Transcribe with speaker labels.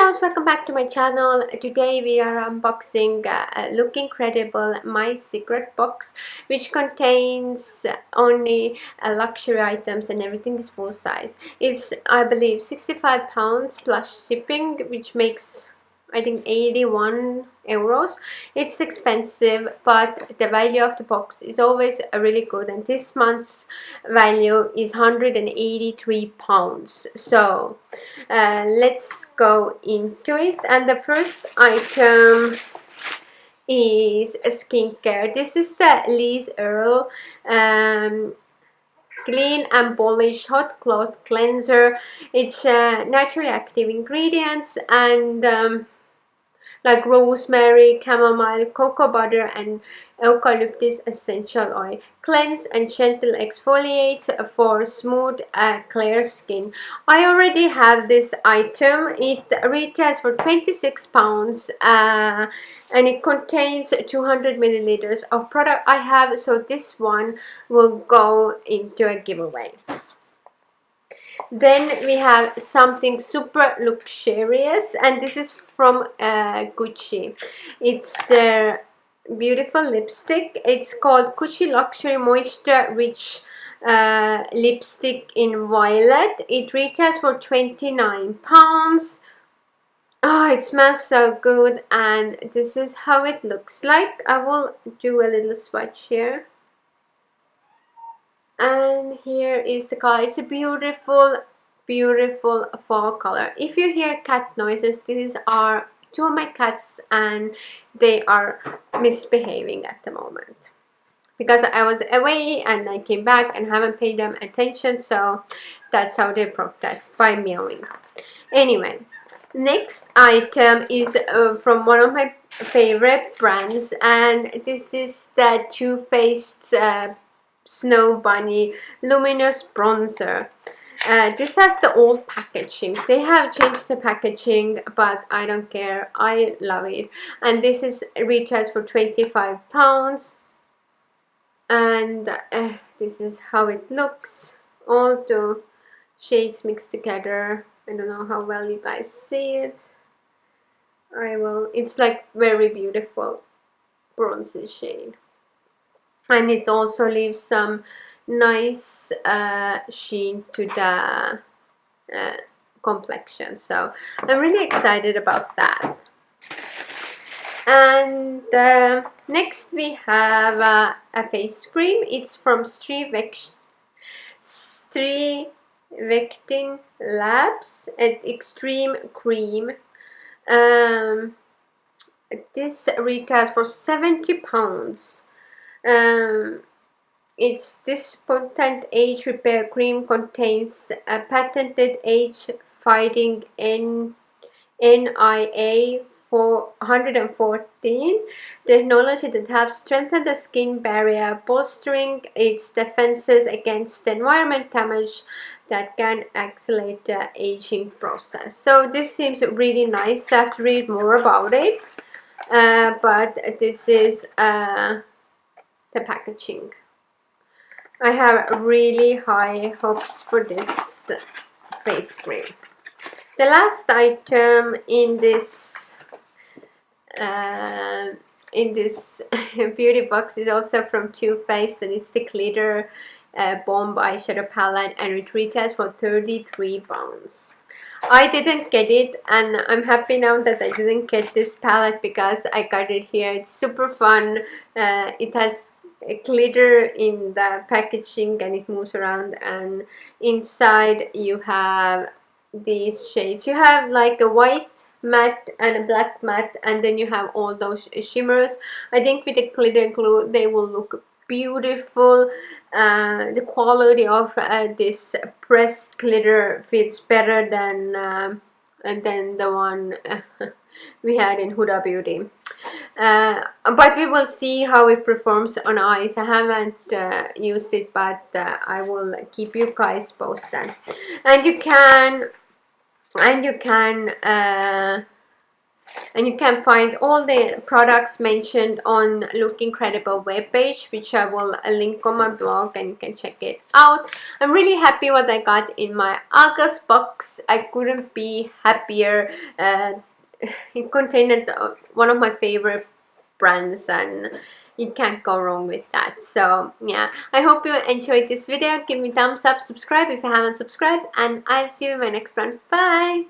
Speaker 1: loves, welcome back to my channel. Today we are unboxing Look Incredible My Secret Box, which contains only luxury items and everything is full size. It's, I believe, £65 plus shipping, which makes, I think, 81 euros. It's expensive, but the value of the box is always really good, and this month's value is £183. So let's go into it. And the first item is skincare. This is the Liz Earl Clean and Polish Hot Cloth Cleanser. It's naturally active ingredients and like rosemary, chamomile, cocoa butter, and eucalyptus essential oil. Cleanse and gentle exfoliates for smooth, clear skin. I already have this item. It retails for £26 and it contains 200 milliliters of product I have, so this one will go into a giveaway. Then we have something super luxurious, and this is from Gucci. It's their beautiful lipstick. It's called Gucci Luxury Moisture Rich Lipstick in Violet. It retails for £29. Oh, it smells so good, and this is how it looks like. I will do a little swatch here. And here is the color. It's a beautiful fall color. If you hear cat noises, these are two of my cats and they are misbehaving at the moment because I was away and I came back and haven't paid them attention, so that's how they protest, by meowing. Anyway, next item is from one of my favorite brands, and this is the Too Faced Snow Bunny Luminous Bronzer. This has the old packaging. They have changed the packaging, but I don't care. I love it. And this is retails for £25. And this is how it looks. All the shades mixed together. I don't know how well you guys see it. I will. It's like very beautiful bronzy shade. And it also leaves some nice sheen to the complexion, so I'm really excited about that. And next we have a face cream. It's from Strivectin Labs at Extreme Cream. This retails for £70. It's this potent age repair cream contains a patented age-fighting NIA 414 technology that helps strengthen the skin barrier, bolstering its defenses against the environment damage that can accelerate the aging process. So this seems really nice. I have to read more about it, but this is the packaging. I have really high hopes for this face cream. The last item in this beauty box is also from Too Faced, and it's the Glitter Bomb Eyeshadow Palette, and it retails for £33. I didn't get it, and I'm happy now that I didn't get this palette because I got it here. It's super fun. It has glitter in the packaging and it moves around, and inside you have these shades. You have like a white matte and a black matte, and then you have all those shimmers. I think with the glitter glue they will look beautiful. The quality of this pressed glitter fits better than the one we had in Huda Beauty. But we will see how it performs on eyes. I haven't used it, but I will keep you guys posted. And you can And you can find all the products mentioned on Look Incredible webpage, which I will link on my blog, and you can check it out. I'm really happy what I got in my August box. I couldn't be happier. It contained one of my favorite brands, and you can't go wrong with that. So yeah, I hope you enjoyed this video. Give me thumbs up, subscribe if you haven't subscribed, and I'll see you in my next one. Bye.